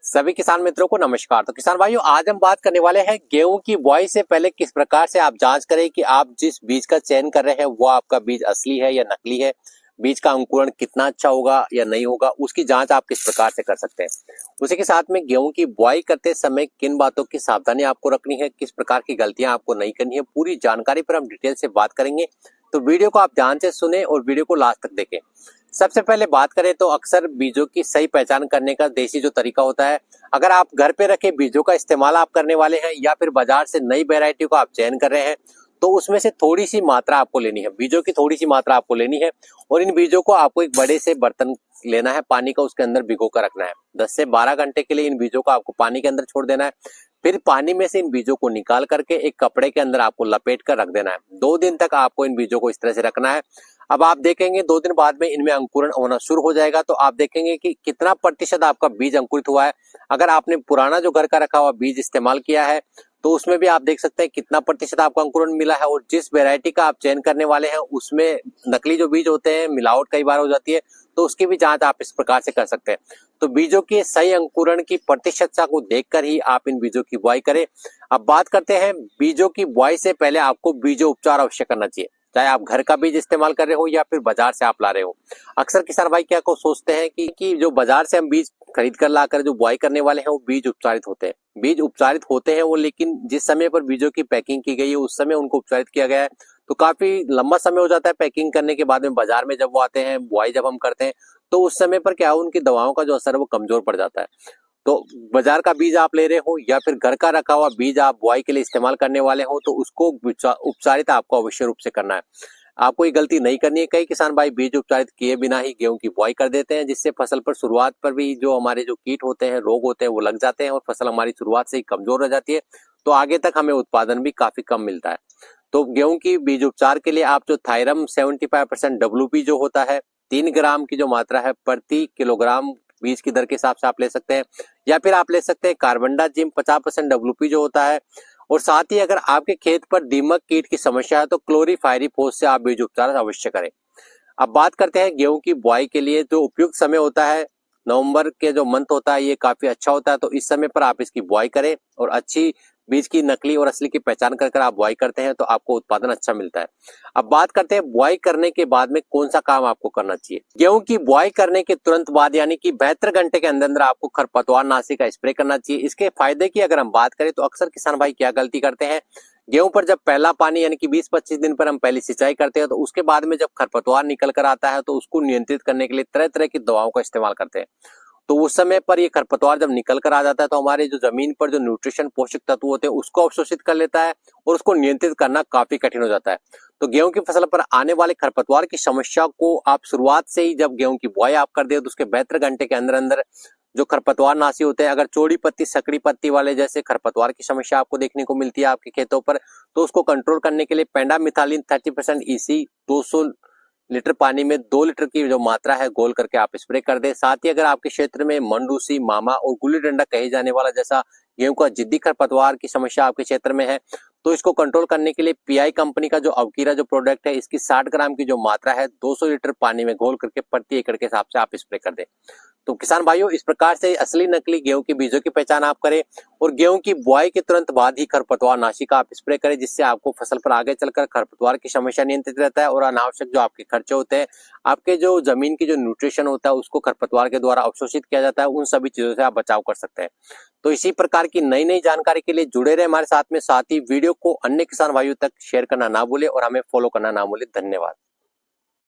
सभी किसान मित्रों को नमस्कार। तो किसान भाइयों, आज हम बात करने वाले हैं गेहूं की बुआई से पहले किस प्रकार से आप जांच करें कि आप जिस बीज का चयन कर रहे हैं वो आपका बीज असली है या नकली है, बीज का अंकुरण कितना अच्छा होगा या नहीं होगा, उसकी जांच आप किस प्रकार से कर सकते हैं। उसी के साथ में गेहूं की बुआई करते समय किन बातों की सावधानी आपको रखनी है, किस प्रकार की गलतियां आपको नहीं करनी है, पूरी जानकारी पर हम डिटेल से बात करेंगे। तो वीडियो को आप ध्यान से सुने और वीडियो को लास्ट तक देखें। सबसे पहले बात करें तो अक्सर बीजों की सही पहचान करने का देसी जो तरीका होता है, अगर आप घर पे रखे बीजों का इस्तेमाल आप करने वाले हैं या फिर बाजार से नई वैरायटी को आप चयन कर रहे हैं, तो उसमें से थोड़ी सी मात्रा आपको लेनी है, बीजों की थोड़ी सी मात्रा आपको लेनी है और इन बीजों को आपको एक बड़े से बर्तन लेना है, पानी का उसके अंदर भिगो कर रखना है। 10 से 12 घंटे के लिए इन बीजों को आपको पानी के अंदर छोड़ देना है। फिर पानी में से इन बीजों को निकाल करके एक कपड़े के अंदर आपको लपेट कर रख देना है। 2 दिन तक आपको इन बीजों को इस तरह से रखना है। अब आप देखेंगे 2 दिन बाद में इनमें अंकुरण होना शुरू हो जाएगा, तो आप देखेंगे कि कितना प्रतिशत आपका बीज अंकुरित हुआ है। अगर आपने पुराना जो घर का रखा हुआ बीज इस्तेमाल किया है तो उसमें भी आप देख सकते हैं कितना प्रतिशत आपको अंकुरण मिला है, और जिस वैरायटी का आप चयन करने वाले हैं उसमें नकली जो बीज होते हैं, मिलावट कई बार हो जाती है, तो उसकी भी जांच आप इस प्रकार से कर सकते हैं। तो बीजों के सही अंकुरण की प्रतिशतता को देखकर ही आप इन बीजों की बुआई करें। अब बात करते हैं, बीजों की बुआई से पहले आपको बीजों उपचार अवश्य करना चाहिए, चाहे आप घर का बीज इस्तेमाल कर रहे हो या फिर बाजार से आप ला रहे हो। अक्सर किसान भाई क्या को सोचते हैं कि जो बाजार से हम बीज खरीद कर लाकर जो बुआई करने वाले हैं वो बीज उपचारित होते हैं। बीज उपचारित होते हैं वो, लेकिन जिस समय पर बीजों की पैकिंग की गई है उस समय उनको उपचारित किया गया है, तो काफी लंबा समय हो जाता है पैकिंग करने के बाद में। बाजार में जब वो आते हैं, बुआई जब हम करते हैं, तो उस समय पर क्या है, उनकी दवाओं का जो असर है वो कमजोर पड़ जाता है। तो बाजार का बीज आप ले रहे हो या फिर घर का रखा हुआ बीज आप बुआई के लिए इस्तेमाल करने वाले हो, तो उसको उपचारित आपको अवश्य रूप से करना है। आपको ये गलती नहीं करनी है। कई किसान भाई बीज उपचारित किए बिना ही गेहूं की बुआई कर देते हैं, जिससे फसल पर शुरुआत पर भी जो हमारे जो कीट होते हैं, रोग होते हैं, वो लग जाते हैं और फसल हमारी शुरुआत से ही कमजोर हो जाती है, तो आगे तक हमें उत्पादन भी काफी कम मिलता है। तो गेहूं की बीज उपचार के लिए आप जो थायरम 75% WP जो होता है, 3 ग्राम की जो मात्रा है प्रति किलोग्राम बीज की दर के हिसाब से आप ले सकते हैं, या फिर आप ले सकते हैं कार्बनडाजिम 50% WP जो होता है। और साथ ही अगर आपके खेत पर दीमक कीट की समस्या है तो क्लोरीफायरिफोस से आप बीज उपचार अवश्य करें। अब बात करते हैं गेहूं की बुआई के लिए जो उपयुक्त समय होता है, नवंबर के जो मंथ होता है ये काफी अच्छा होता है, तो इस समय पर आप इसकी बुआई करें और अच्छी बीज की नकली और असली की पहचान कर आप बुआई करते हैं तो आपको उत्पादन अच्छा मिलता है। अब बात करते हैं बुआई करने के बाद में कौन सा काम आपको करना चाहिए। गेहूं की बुआई करने के तुरंत बाद यानी कि 72 घंटे के अंदर अंदर आपको खरपतवार नाशी का स्प्रे करना चाहिए। इसके फायदे की अगर हम बात करें तो अक्सर किसान भाई क्या गलती करते हैं, गेहूं पर जब पहला पानी यानी कि 20-25 दिन पर हम पहली सिंचाई करते हैं, तो उसके बाद में जब खरपतवार निकल कर आता है तो उसको नियंत्रित करने के लिए तरह तरह की दवाओं का इस्तेमाल करते हैं। तो उस समय पर ये खरपतवार जब निकल कर आ जाता है तो हमारे जो जमीन पर जो न्यूट्रिशन पोषक तत्व होते हैं उसको अवशोषित कर लेता है और उसको नियंत्रित करना काफी कठिन हो जाता है। तो गेहूं की फसल पर आने वाले खरपतवार की समस्या को आप शुरुआत से ही जब गेहूं की बुआई आप कर दे तो उसके 72 घंटे के अंदर अंदर जो खरपतवार नाशी होते हैं, अगर चौड़ी पत्ती सकड़ी पत्ती वाले जैसे खरपतवार की समस्या आपको देखने को मिलती है आपके खेतों पर, तो उसको कंट्रोल करने के लिए पेंडामिथालिन 30% EC 200 लीटर पानी में 2 लीटर की जो मात्रा है घोल करके आप स्प्रे कर दें। साथ ही अगर आपके क्षेत्र में मंडूसी, मामा और गुल्ली डंडा कहे जाने वाला जैसा गेहूं का जिद्दी खरपतवार की समस्या आपके क्षेत्र में है, तो इसको कंट्रोल करने के लिए PI कंपनी का जो अवकीरा जो प्रोडक्ट है, इसकी 60 ग्राम की जो मात्रा है 200 लीटर पानी में घोल करके प्रति एकड़ के हिसाब से आप स्प्रे कर दें। तो किसान भाइयों, इस प्रकार से असली नकली गेहूं के बीजों की पहचान आप करें और गेहूं की बुआई के तुरंत बाद ही खरपतवार नाशी का आप स्प्रे करें, जिससे आपको फसल पर आगे चलकर खरपतवार की समस्या नियंत्रित रहता है और अनावश्यक जो आपके खर्चे होते हैं, आपके जो जमीन की जो न्यूट्रिशन होता है उसको खरपतवार के द्वारा अवशोषित किया जाता है, उन सभी चीजों से आप बचाव कर सकते हैं। तो इसी प्रकार की नई नई जानकारी के लिए जुड़े रहे हमारे साथ में, साथ ही वीडियो को अन्य किसान भाइयों तक शेयर करना ना भूले और हमें फॉलो करना ना भूले। धन्यवाद।